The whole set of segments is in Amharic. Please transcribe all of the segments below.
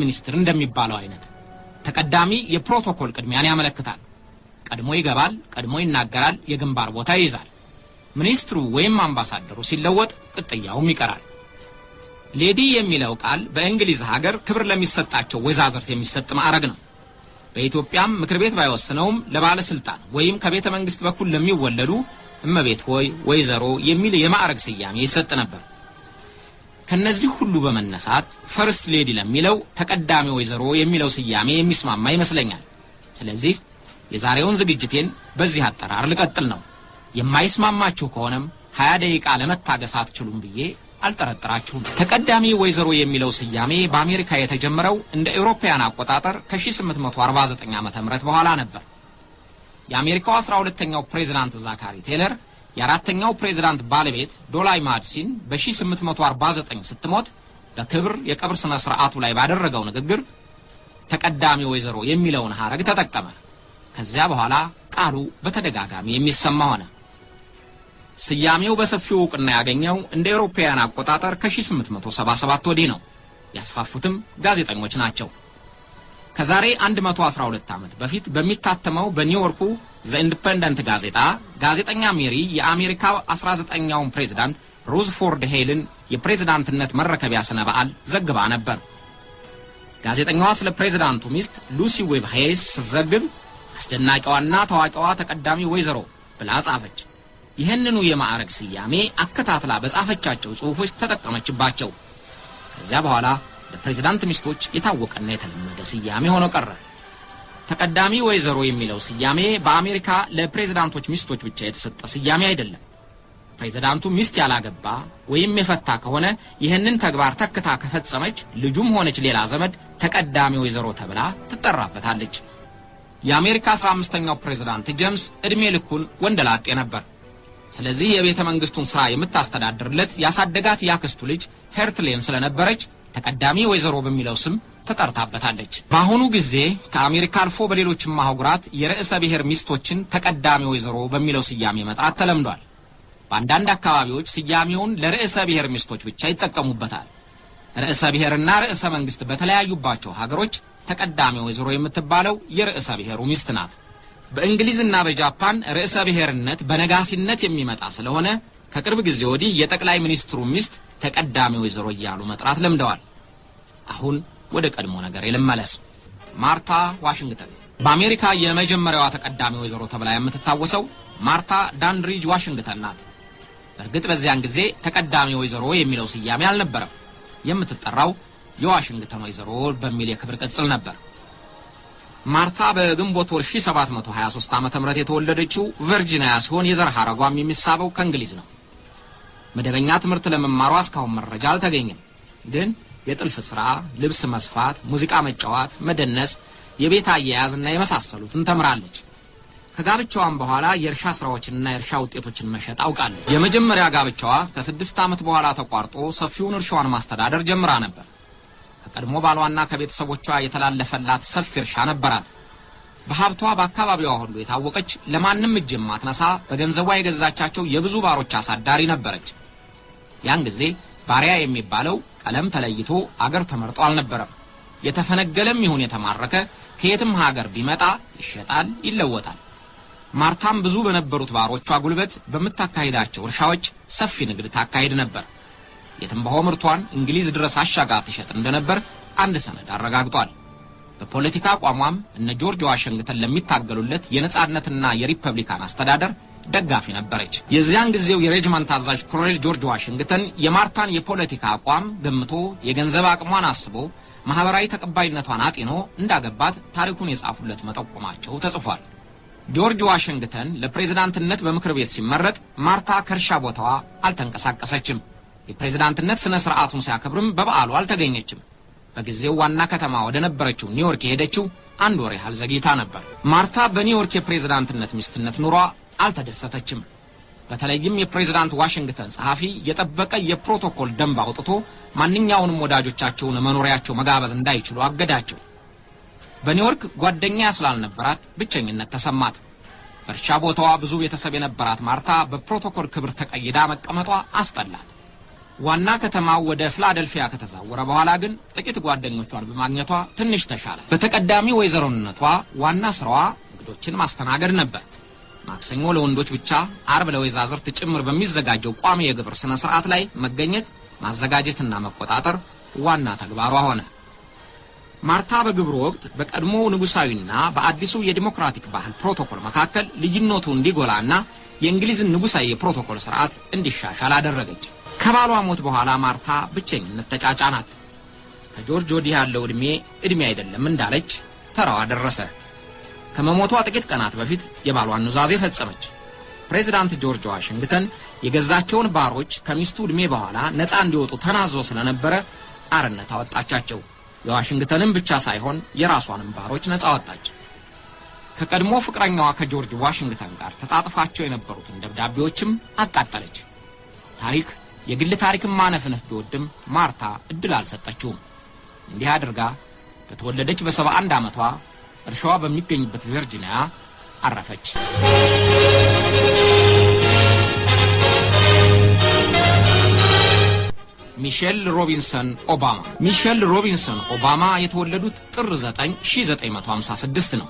ሚኒስትር እንደሚባለው አይነት ተቀዳሚ የፕሮቶኮል ቅድሚያን ያመለክታል። ቀድሞ ይገባል፣ ቀድሞ ይናገራል፣ የግንባር ቦታ ይይዛል። ሚኒስትሩ ወይም አምባሳደሩ ሲለወጥ ቅጥያውም ይቀራል። ሌዲ የሚለው ቃል በእንግሊዝ ሀገር ክብር ለሚሰጣቸው ወዛዝርት የሚሰጥ ማዕረግ ነው። በኢትዮጵያም ምክር ቤት ባይወስነውም ለባለስልጣን ወይም ከቤተ መንግስት በኩል ለሚወለዱ እመቤት ሆይ ወይዘሮ የሚል የማዕረግ ስያሜ ይሰጥ ነበር። ከነዚህ ሁሉ በመነሳት ፈርስት ሌዲ ለሚለው ተቀዳሚ ወይዘሮ የሚለው ስያሜ የሚስማማ ይመስለኛል። ስለዚህ የዛሬውን ዝግጅቴን በዚህ አጠራር ልቀጥል ነው። የማይስማማችሁ ከሆነም 20 ደቂቃ ለመታገስ አትችሉም ብዬ አልጠረጥራችሁም። ተቀዳሚ ወይዘሮ የሚለው ስያሜ በአሜሪካ የተጀመረው እንደ አውሮፓውያን አቆጣጠር ከ1849 ዓመተ ምህረት በኋላ ነበር። የአሜሪካው 12ኛው ፕሬዝዳንት ዛካሪ ቴለር የአራተኛው ፕሬዝዳንት ባለቤት ዶላይ ማድሲን በ1849 ስትሞት በክብር የቀብር ስነ ስርዓቱ ላይ ባደረገው ንግግር ተቀዳሚ ወይዘሮ የሚለውን ሐረግ ተጠቀመ። ከዚያ በኋላ ቃሉ በተደጋጋሚ የሚሰማ ሆነ። ስያሜው በሰፊው ዕውቅና ያገኘው እንደ አውሮፓውያን አቆጣጠር ከ1877 ወዲህ ነው። ያስፋፉትም ጋዜጠኞች ናቸው። ከዛሬ 112 ዓመት በፊት በሚታተመው በኒውዮርኩ ዘ ኢንዲፔንደንት ጋዜጠኛ ሜሪ የአሜሪካ 19ኛው ፕሬዝዳንት ሩዝፎርድ ሄይልን የፕሬዝዳንትነት መረከቢያ ስነ በዓል ዘግባ ነበር። ጋዜጠኛዋ ስለ ፕሬዝዳንቱ ሚስት ሉሲ ዌብ ሄይስ ስትዘግብ አስደናቂዋና ታዋቂዋ ተቀዳሚ ወይዘሮ ብላ ጻፈች። ይህንኑ የማዕረግ ስያሜ አከታትላ በጻፈቻቸው ጽሑፎች ተጠቀመችባቸው። ከዚያ በኋላ ለፕሬዝዳንት ሚስቶች የታወቀና የተለመደ ስያሜ ሆኖ ቀረ። ተቀዳሚ ወይዘሮ የሚለው ስያሜ በአሜሪካ ለፕሬዝዳንቶች ሚስቶች ብቻ የተሰጠ ስያሜ አይደለም። ፕሬዝዳንቱ ሚስት ያላገባ ወይም የፈታ ከሆነ ይህንን ተግባር ተክታ ከፈጸመች ልጁም ሆነች ሌላ ዘመድ ተቀዳሚ ወይዘሮ ተብላ ትጠራበታለች። የአሜሪካ 15ኛው ፕሬዝዳንት ጄምስ እድሜ ልኩን ወንደላጤ ነበር። ስለዚህ የቤተ መንግስቱን ስራ የምታስተዳድርለት ያሳደጋት ያክስቱ ልጅ ሄርትሌን ስለነበረች ተቀዳሚ ወይዘሮ በሚለው ስም ተጠርታበታለች። በአሁኑ ጊዜ ከአሜሪካ አልፎ በሌሎችም አህጉራት የርዕሰ ብሔር ሚስቶችን ተቀዳሚ ወይዘሮ በሚለው ስያሜ መጥራት ተለምዷል። በአንዳንድ አካባቢዎች ስያሜውን ለርዕሰ ብሔር ሚስቶች ብቻ ይጠቀሙበታል። ርዕሰ ብሔርና ርዕሰ መንግስት በተለያዩባቸው ሀገሮች ተቀዳሚ ወይዘሮ የምትባለው የርዕሰ ብሔሩ ሚስት ናት። በእንግሊዝና በጃፓን ርዕሰ ብሔርነት በነጋሲነት የሚመጣ ስለሆነ ከቅርብ ጊዜ ወዲህ የጠቅላይ ሚኒስትሩ ሚስት ተቀዳሚ ወይዘሮ እያሉ መጥራት ለምደዋል። አሁን ወደ ቀድሞ ነገር ልመለስ። ማርታ ዋሽንግተን በአሜሪካ የመጀመሪያዋ ተቀዳሚ ወይዘሮ ተብላ የምትታወሰው ማርታ ዳንድሪጅ ዋሽንግተን ናት። በእርግጥ በዚያን ጊዜ ተቀዳሚ ወይዘሮ የሚለው ስያሜ አልነበረም። የምትጠራው የዋሽንግተን ወይዘሮ በሚል የክብር ቅጽል ነበር። ማርታ በግንቦት ወር 1723 ዓመተ ምህረት የተወለደችው ቨርጂኒያ ሲሆን የዘር ሐረጓም የሚሳበው ከእንግሊዝ ነው። መደበኛ ትምህርት ለመማሯ እስካሁን መረጃ አልተገኘም። ግን የጥልፍ ስራ፣ ልብስ መስፋት፣ ሙዚቃ መጫወት፣ መደነስ፣ የቤት አያያዝና የመሳሰሉትን ተምራለች። ከጋብቻዋም በኋላ የእርሻ ስራዎችንና የእርሻ ውጤቶችን መሸጥ አውቃለች። የመጀመሪያ ጋብቻዋ ከ6 ዓመት በኋላ ተቋርጦ ሰፊውን እርሻዋን ማስተዳደር ጀምራ ነበር። ከቀድሞ ባሏና ከቤተሰቦቿ የተላለፈላት ሰፊ እርሻ ነበራት። በሀብቷ በአካባቢዋ ሁሉ የታወቀች ለማንም እጅ የማትነሳ በገንዘቧ የገዛቻቸው የብዙ ባሮች አሳዳሪ ነበረች። ያን ጊዜ ባሪያ የሚባለው ቀለም ተለይቶ አገር ተመርጦ አልነበረም። የተፈነገለም ይሁን የተማረከ ከየትም ሀገር ቢመጣ ይሸጣል፣ ይለወጣል። ማርታም ብዙ በነበሩት ባሮቿ ጉልበት በምታካሂዳቸው እርሻዎች ሰፊ ንግድ ታካሂድ ነበር። የትንባሆ ምርቷን እንግሊዝ ድረስ አሻጋ ትሸጥ እንደነበር አንድ ሰነድ አረጋግጧል። በፖለቲካ አቋሟም እነ ጆርጅ ዋሽንግተን ለሚታገሉለት የነጻነትና የሪፐብሊካን አስተዳደር ደጋፊ ነበረች። የዚያን ጊዜው የሬጅመንት አዛዥ ኮሎኔል ጆርጅ ዋሽንግተን የማርታን የፖለቲካ አቋም ገምቶ የገንዘብ አቅሟን አስቦ ማህበራዊ ተቀባይነቷን አጢኖ እንዳገባት ታሪኩን የጻፉለት መጠቆማቸው ተጽፏል። ጆርጅ ዋሽንግተን ለፕሬዝዳንትነት በምክር ቤት ሲመረጥ ማርታ ከእርሻ ቦታዋ አልተንቀሳቀሰችም። የፕሬዝዳንትነት ስነ ስርዓቱን ሲያከብርም በበዓሉ አልተገኘችም። በጊዜው ዋና ከተማ ወደ ነበረችው ኒውዮርክ የሄደችው 1 ወር ያህል ዘግይታ ነበር። ማርታ በኒውዮርክ የፕሬዝዳንትነት ሚስትነት ኑሯ አልተደሰተችም። በተለይም የፕሬዝዳንት ዋሽንግተን ጸሐፊ የጠበቀ የፕሮቶኮል ደንብ አውጥቶ ማንኛውንም ወዳጆቻቸውን መኖሪያቸው መጋበዝ እንዳይችሉ አገዳቸው። በኒውዮርክ ጓደኛ ስላልነበራት ብቸኝነት ተሰማት። በእርሻ ቦታዋ ብዙ ቤተሰብ የነበራት ማርታ በፕሮቶኮል ክብር ተቀይዳ መቀመጧ አስጠላት። ዋና ከተማው ወደ ፊላደልፊያ ከተዛወረ በኋላ ግን ጥቂት ጓደኞቿን በማግኘቷ ትንሽ ተሻለ። በተቀዳሚ ወይዘሮነቷ ዋና ስራዋ እንግዶችን ማስተናገድ ነበር። ማክሰኞ ለወንዶች ብቻ፣ አርብ ለወይዛዝርት ጭምር በሚዘጋጀው ቋሚ የግብር ስነ ስርዓት ላይ መገኘት፣ ማዘጋጀትና መቆጣጠር ዋና ተግባሯ ሆነ። ማርታ በግብሩ ወቅት በቀድሞ ንጉሳዊና በአዲሱ የዲሞክራቲክ ባህል ፕሮቶኮል መካከል ልዩነቱ እንዲጎላና የእንግሊዝን ንጉሳዊ የፕሮቶኮል ስርዓት እንዲሻሻል አደረገች። ከባሏ ሞት በኋላ ማርታ ብቸኝነት ተጫጫናት። ከጆርጅ ወዲህ ያለው እድሜ አይደለም እንዳለች ተራዋ ደረሰ። ከመሞቷ ጥቂት ቀናት በፊት የባሏን ኑዛዜ ፈጸመች። ፕሬዝዳንት ጆርጅ ዋሽንግተን የገዛቸውን ባሮች ከሚስቱ እድሜ በኋላ ነፃ እንዲወጡ ተናዞ ስለነበረ አርነት አወጣቻቸው። የዋሽንግተንን ብቻ ሳይሆን የራሷንም ባሮች ነፃ አወጣች። ከቀድሞ ፍቅረኛዋ ከጆርጅ ዋሽንግተን ጋር ተጻጽፋቸው የነበሩትን ደብዳቤዎችም አቃጠለች። ታሪክ የግል ታሪክን ማነፍነፍ ቢወድም ማርታ እድል አልሰጠችውም። እንዲህ አድርጋ በተወለደች በ71 ዓመቷ እርሻዋ በሚገኝበት ቨርጂኒያ አረፈች። ሚሼል ሮቢንሰን ኦባማ የተወለዱት ጥር 9 1956 ነው።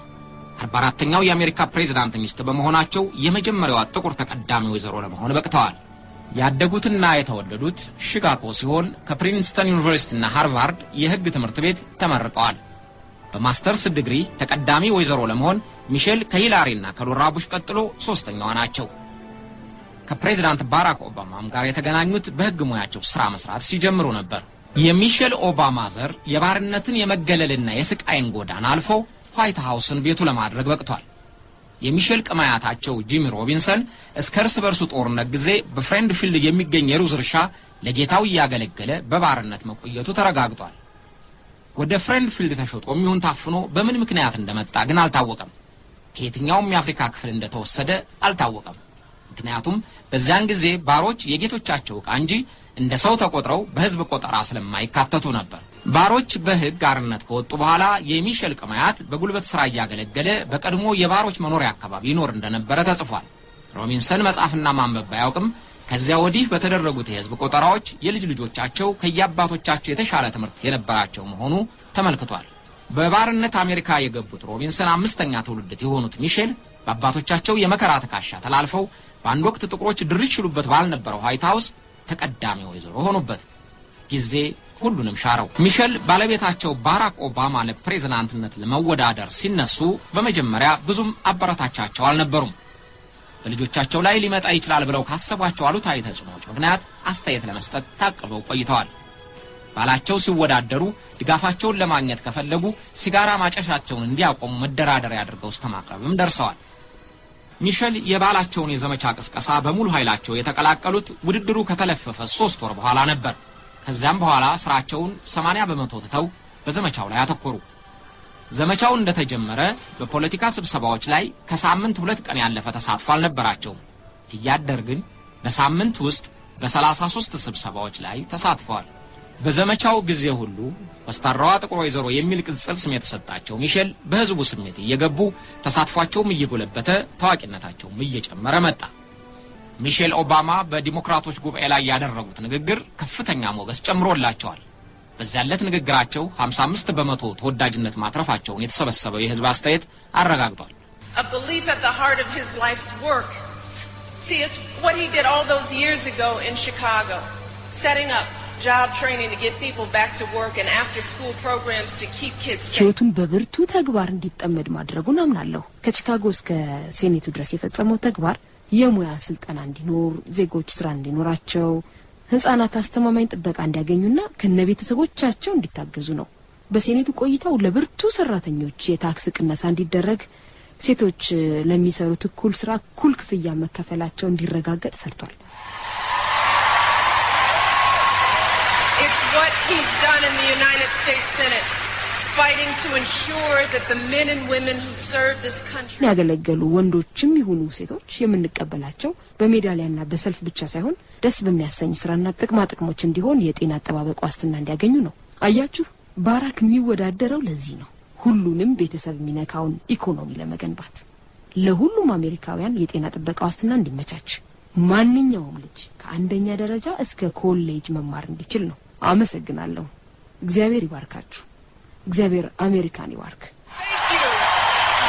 44ኛው የአሜሪካ ፕሬዝዳንት ሚስት በመሆናቸው የመጀመሪያዋ ጥቁር ተቀዳሚ ወይዘሮ ለመሆን በቅተዋል። ያደጉትና የተወለዱት ሺካጎ ሲሆን ከፕሪንስተን ዩኒቨርሲቲና ሃርቫርድ የሕግ ትምህርት ቤት ተመርቀዋል። በማስተርስ ዲግሪ ተቀዳሚ ወይዘሮ ለመሆን ሚሼል ከሂላሪና ከሎራ ቡሽ ቀጥሎ ሶስተኛዋ ናቸው። ከፕሬዝዳንት ባራክ ኦባማም ጋር የተገናኙት በሕግ ሙያቸው ስራ መስራት ሲጀምሩ ነበር። የሚሼል ኦባማ ዘር የባርነትን የመገለልና የስቃይን ጎዳና አልፎ ዋይት ሃውስን ቤቱ ለማድረግ በቅቷል። የሚሼል ቅማያታቸው ጂሚ ሮቢንሰን እስከ እርስ በርሱ ጦርነት ጊዜ በፍሬንድ ፊልድ የሚገኝ የሩዝ እርሻ ለጌታው እያገለገለ በባርነት መቆየቱ ተረጋግጧል። ወደ ፍሬንድ ፊልድ ተሸጦም ይሁን ታፍኖ በምን ምክንያት እንደመጣ ግን አልታወቀም። ከየትኛውም የአፍሪካ ክፍል እንደተወሰደ አልታወቀም። ምክንያቱም በዚያን ጊዜ ባሮች የጌቶቻቸው ዕቃ እንጂ እንደ ሰው ተቆጥረው በሕዝብ ቆጠራ ስለማይካተቱ ነበር። ባሮች በሕግ አርነት ከወጡ በኋላ የሚሼል ቅማያት በጉልበት ሥራ እያገለገለ በቀድሞ የባሮች መኖሪያ አካባቢ ይኖር እንደነበረ ተጽፏል። ሮቢንሰን መጻፍና ማንበብ ባያውቅም ከዚያ ወዲህ በተደረጉት የሕዝብ ቆጠራዎች የልጅ ልጆቻቸው ከያባቶቻቸው የተሻለ ትምህርት የነበራቸው መሆኑ ተመልክቷል። በባርነት አሜሪካ የገቡት ሮቢንሰን አምስተኛ ትውልድ የሆኑት ሚሼል በአባቶቻቸው የመከራ ተካሻ ተላልፈው በአንድ ወቅት ጥቁሮች ድርሽ ይሉበት ባልነበረው ዋይት ሃውስ ተቀዳሚ ወይዘሮ ሆኑበት። ጊዜ ሁሉንም ሻረው። ሚሼል ባለቤታቸው ባራክ ኦባማ ለፕሬዝዳንትነት ለመወዳደር ሲነሱ በመጀመሪያ ብዙም አበረታቻቸው አልነበሩም። በልጆቻቸው ላይ ሊመጣ ይችላል ብለው ካሰቧቸው አሉታዊ ተጽዕኖዎች ምክንያት አስተያየት ለመስጠት ታቅበው ቆይተዋል። ባላቸው ሲወዳደሩ ድጋፋቸውን ለማግኘት ከፈለጉ ሲጋራ ማጨሻቸውን እንዲያቆሙ መደራደሪያ አድርገው እስከማቅረብም ደርሰዋል። ሚሼል የባላቸውን የዘመቻ ቅስቀሳ በሙሉ ኃይላቸው የተቀላቀሉት ውድድሩ ከተለፈፈ 3 ወር በኋላ ነበር። ከዚያም በኋላ ስራቸውን 80% ትተው በዘመቻው ላይ አተኮሩ። ዘመቻው እንደተጀመረ በፖለቲካ ስብሰባዎች ላይ ከሳምንት 2 ቀን ያለፈ ተሳትፎ አልነበራቸውም። እያደር ግን በሳምንት ውስጥ በ33 ስብሰባዎች ላይ ተሳትፈዋል። በዘመቻው ጊዜ ሁሉ ወስታራዋ ጥቁር ወይዘሮ የሚል ቅጽል ስም የተሰጣቸው ሚሼል በህዝቡ ስሜት እየገቡ ተሳትፏቸውም እየጎለበተ ታዋቂነታቸውም እየጨመረ መጣ። ሚሼል ኦባማ በዲሞክራቶች ጉባኤ ላይ ያደረጉት ንግግር ከፍተኛ ሞገስ ጨምሮላቸዋል። በዚያለት ንግግራቸው 55% ተወዳጅነት ማትረፋቸውን የተሰበሰበው የህዝብ አስተያየት አረጋግጧል። A belief at the heart of his life's work. See, it's what he did all those years ago in Chicago, setting up job training to get people back to work and after school programs to keep kids safe. ቾቱን በብርቱ ተግባር እንዲጠመድ ማድረጉን አምናለሁ። ከቺካጎ እስከ ሴኔቱ ድረስ የፈጸመው ተግባር የሙያ ስልጠና እንዲኖር፣ ዜጎች ስራ እንዲኖራቸው፣ ህፃናት አስተማማኝ ጥበቃ እንዲያገኙና ከነቤተሰቦቻቸው እንዲታገዙ ነው። በሴኔቱ ቆይታው ለብርቱ ሰራተኞች የታክስ ቅነሳ እንዲደረግ፣ ሴቶች ለሚሰሩት እኩል ስራ እኩል ክፍያ መከፈላቸው እንዲረጋገጥ ሰርቷል። It's what he's done in the United States Senate, fighting to ensure that the men and women who serve this country ያገለገሉ ወንዶችም ይሁኑ ሴቶች የምንቀበላቸው በሜዳሊያና በሰልፍ ብቻ ሳይሆን ደስ በሚያሰኝ ስራና ጥቅሞች እንዲሆን የጤና አጠባበቅ ዋስትና እንዲያገኙ ነው። አያችሁ፣ ባራክ የሚወዳደረው ለዚህ ነው። ሁሉንም ቤተሰብ የሚነካውን ኢኮኖሚ ለመገንባት፣ ለሁሉም አሜሪካውያን የጤና ጥበቃ ዋስትና እንዲመቻች፣ ማንኛውም ልጅ ከአንደኛ ደረጃ እስከ ኮሌጅ መማር እንዲችል ነው። አመሰግናለሁ። እግዚአብሔር ይባርካችሁ። እግዚአብሔር አሜሪካን ይባርክ። Thank you.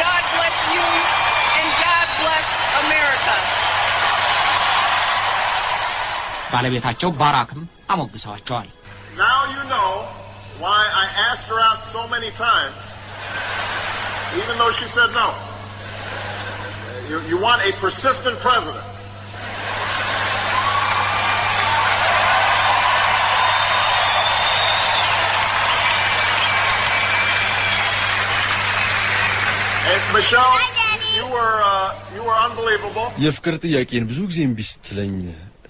God bless you and God bless America. ባለቤታቸው ባራክም አሞግሰዋቸዋል። Now you know why I asked her out so many times, even though she said no. You want a persistent president. Hey, Michelle, you were unbelievable. የፍቅር ጥያቄን ብዙ ጊዜ እምቢ ስትለኝ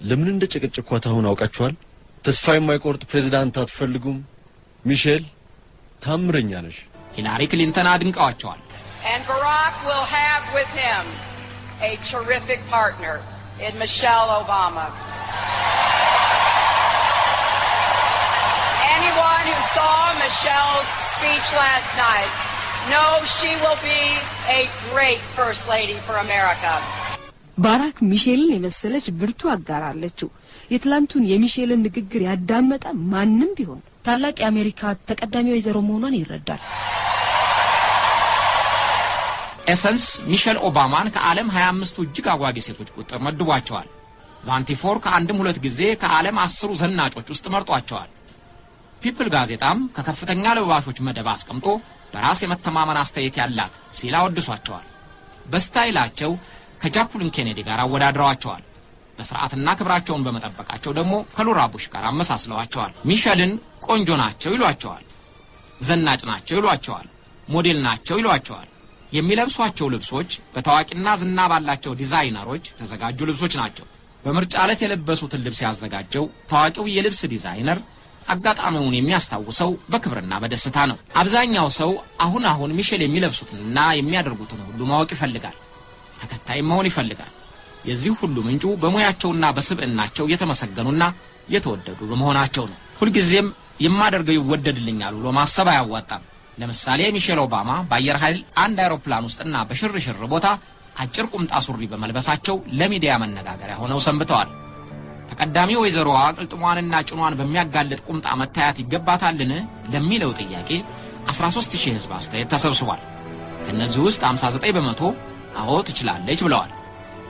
ለምን እንደጨቀጨኳት አሁን አውቃችኋል? ተስፋ የማይቆርጥ ፕሬዝዳንት አትፈልጉም? ሚሼል ታምረኛ ነሽ። ሂላሪ ክሊንተን አድንቀዋቸዋል። And Barack will have with him a terrific partner in Michelle Obama. Anyone who saw Michelle's speech last night knows she will be a great First Lady for America. ባራክ ሚሼልን የመሰለች ብርቱ አጋር አለችው። የትላንቱን የሚሼልን ንግግር ያዳመጠ ማንንም ቢሆን ታላቅ የአሜሪካ ተቀዳሚ ወይዘሮ መሆኗን ይረዳል። ኤሰንስ ሚሼል ኦባማን ከዓለም 25ቱ እጅግ አጓጊ ሴቶች ቁጥር መድቧቸዋል። ቫንቲፎር ከአንድም ሁለት ጊዜ ከዓለም 10 ዘናጮች ውስጥ መርጧቸዋል። ፒፕል ጋዜጣም ከከፍተኛ ለባሾች መደብ አስቀምጦ በራስ የመተማመን አስተያየት ያላት ሲል አወድሷቸዋል። በስታይላቸው ከጃኩሊን ኬኔዲ ጋር አወዳድረዋቸዋል። በስርዓትና ክብራቸውን በመጠበቃቸው ደግሞ ከሎራ ቡሽ ጋር አመሳስለዋቸዋል። ሚሼልን ቆንጆ ናቸው ይሏቸዋል። ዘናጭ ናቸው ይሏቸዋል። ሞዴል ናቸው ይሏቸዋል። የሚለብሷቸው ልብሶች በታዋቂና ዝና ባላቸው ዲዛይነሮች የተዘጋጁ ልብሶች ናቸው። በምርጫ ዕለት የለበሱትን ልብስ ያዘጋጀው ታዋቂው የልብስ ዲዛይነር አጋጣሚውን የሚያስታውሰው በክብርና በደስታ ነው። አብዛኛው ሰው አሁን ሚሼል የሚለብሱትንና የሚያደርጉትን ሁሉ ማወቅ ይፈልጋል። ተከታይ መሆን ይፈልጋል። የዚህ ሁሉ ምንጩ በሙያቸውና በስብዕናቸው የተመሰገኑና የተወደዱ በመሆናቸው ነው። ሁልጊዜም የማደርገው ይወደድልኛል ብሎ ማሰብ አያዋጣም። ለምሳሌ ሚሼል ኦባማ በአየር ኃይል አንድ አውሮፕላን ውስጥና በሽርሽር ቦታ አጭር ቁምጣ ሱሪ በመልበሳቸው ለሚዲያ መነጋገሪያ ሆነው ሰንብተዋል። ተቀዳሚ ወይዘሮዋ ቅልጥሟንና ጭኗን በሚያጋልጥ ቁምጣ መታየት ይገባታልን ለሚለው ጥያቄ 13000 ሕዝብ አስተያየት ተሰብስቧል። ከነዚህ ውስጥ 59 በመቶ አዎ ትችላለች ብለዋል።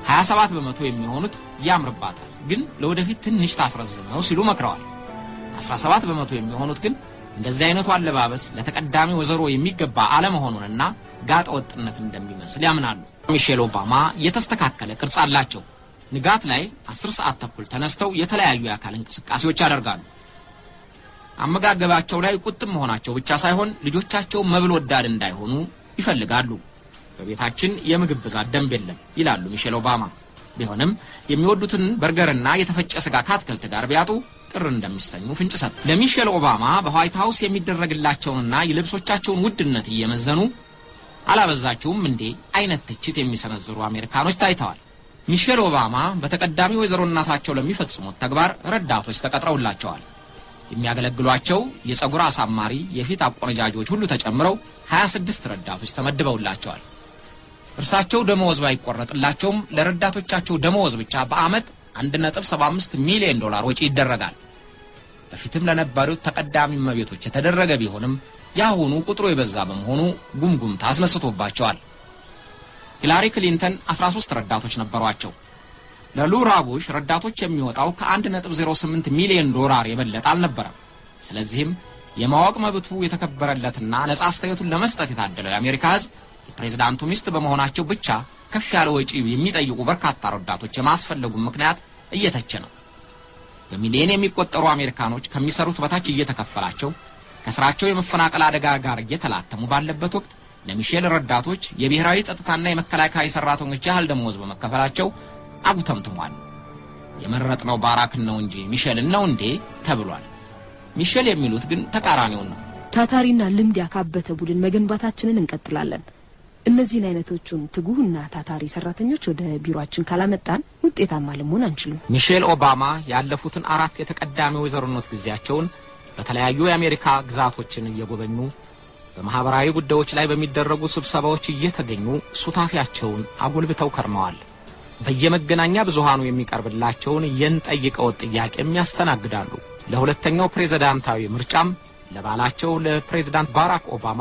27 በመቶ የሚሆኑት ያምርባታል ግን ለወደፊት ትንሽ ታስረዝመው ሲሉ መክረዋል። 17 በመቶ የሚሆኑት ግን እንደዚህ አይነቱ አለባበስ ለተቀዳሚ ወይዘሮ የሚገባ አለመሆኑንና ጋጠ ወጥነት እንደሚመስል ያምናሉ። ሚሼል ኦባማ የተስተካከለ ቅርጽ አላቸው። ንጋት ላይ 10 ሰዓት ተኩል ተነስተው የተለያዩ የአካል እንቅስቃሴዎች ያደርጋሉ። አመጋገባቸው ላይ ቁጥብ መሆናቸው ብቻ ሳይሆን ልጆቻቸው መብል ወዳድ እንዳይሆኑ ይፈልጋሉ። በቤታችን የምግብ ብዛት ደንብ የለም ይላሉ ሚሼል ኦባማ። ቢሆንም የሚወዱትን በርገርና የተፈጨ ስጋ ከአትክልት ጋር ቢያጡ ቅር እንደሚሰኙ ፍንጭ ሰጡ። ለሚሼል ኦባማ በዋይት ሃውስ የሚደረግላቸውንና የልብሶቻቸውን ውድነት እየመዘኑ አላበዛቸውም እንዴ አይነት ትችት የሚሰነዝሩ አሜሪካኖች ታይተዋል። ሚሼል ኦባማ በተቀዳሚ ወይዘሮናታቸው ለሚፈጽሙት ተግባር ረዳቶች ተቀጥረውላቸዋል። የሚያገለግሏቸው የጸጉር አሳማሪ፣ የፊት አቆነጃጆች ሁሉ ተጨምረው 26 ረዳቶች ተመድበውላቸዋል። እርሳቸው ደመወዝ ባይቆረጥላቸውም ለረዳቶቻቸው ደመወዝ ብቻ በአመት $1.75 ሚሊዮን ወጪ ይደረጋል። በፊትም ለነበሩት ተቀዳሚ እመቤቶች የተደረገ ቢሆንም ያሁኑ ቁጥሩ የበዛ በመሆኑ ጉምጉምታ አስነስቶባቸዋል። ሂላሪ ክሊንተን 13 ረዳቶች ነበሯቸው። ለሎራ ቡሽ ረዳቶች የሚወጣው ከ1.08 ሚሊዮን ዶላር የበለጠ አልነበረም። ስለዚህም የማወቅ መብቱ የተከበረለትና ነጻ አስተያየቱን ለመስጠት የታደለው የአሜሪካ ሕዝብ የፕሬዝዳንቱ ሚስት በመሆናቸው ብቻ ከፍ ያለ ወጪ የሚጠይቁ በርካታ ረዳቶች የማስፈለጉ ምክንያት እየተቸ ነው። በሚሊዮን የሚቆጠሩ አሜሪካኖች ከሚሰሩት በታች እየተከፈላቸው ከስራቸው የመፈናቀል አደጋ ጋር እየተላተሙ ባለበት ወቅት ለሚሼል ረዳቶች የብሔራዊ ጸጥታና የመከላከያ ሰራተኞች ያህል ደመወዝ በመከፈላቸው አጉተምትሟል። የመረጥነው ባራክን ነው እንጂ ሚሼልን ነው እንዴ ተብሏል። ሚሼል የሚሉት ግን ተቃራኒውን ነው። ታታሪና ልምድ ያካበተ ቡድን መገንባታችንን እንቀጥላለን። እነዚህን አይነቶቹን ትጉህና ታታሪ ሰራተኞች ወደ ቢሮአችን ካላመጣን ውጤታማ ለመሆን አንችልም። ሚሼል ኦባማ ያለፉትን 4 የተቀዳሚ ወይዘሮነት ጊዜያቸውን በተለያዩ የአሜሪካ ግዛቶችን እየጎበኙ በማህበራዊ ጉዳዮች ላይ በሚደረጉ ስብሰባዎች እየተገኙ ሱታፊያቸውን አጎልብተው ከርመዋል። በየመገናኛ ብዙሃኑ የሚቀርብላቸውን የንጠይቀው ጥያቄም ያስተናግዳሉ። ለሁለተኛው ፕሬዝዳንታዊ ምርጫም ለባላቸው ለፕሬዝዳንት ባራክ ኦባማ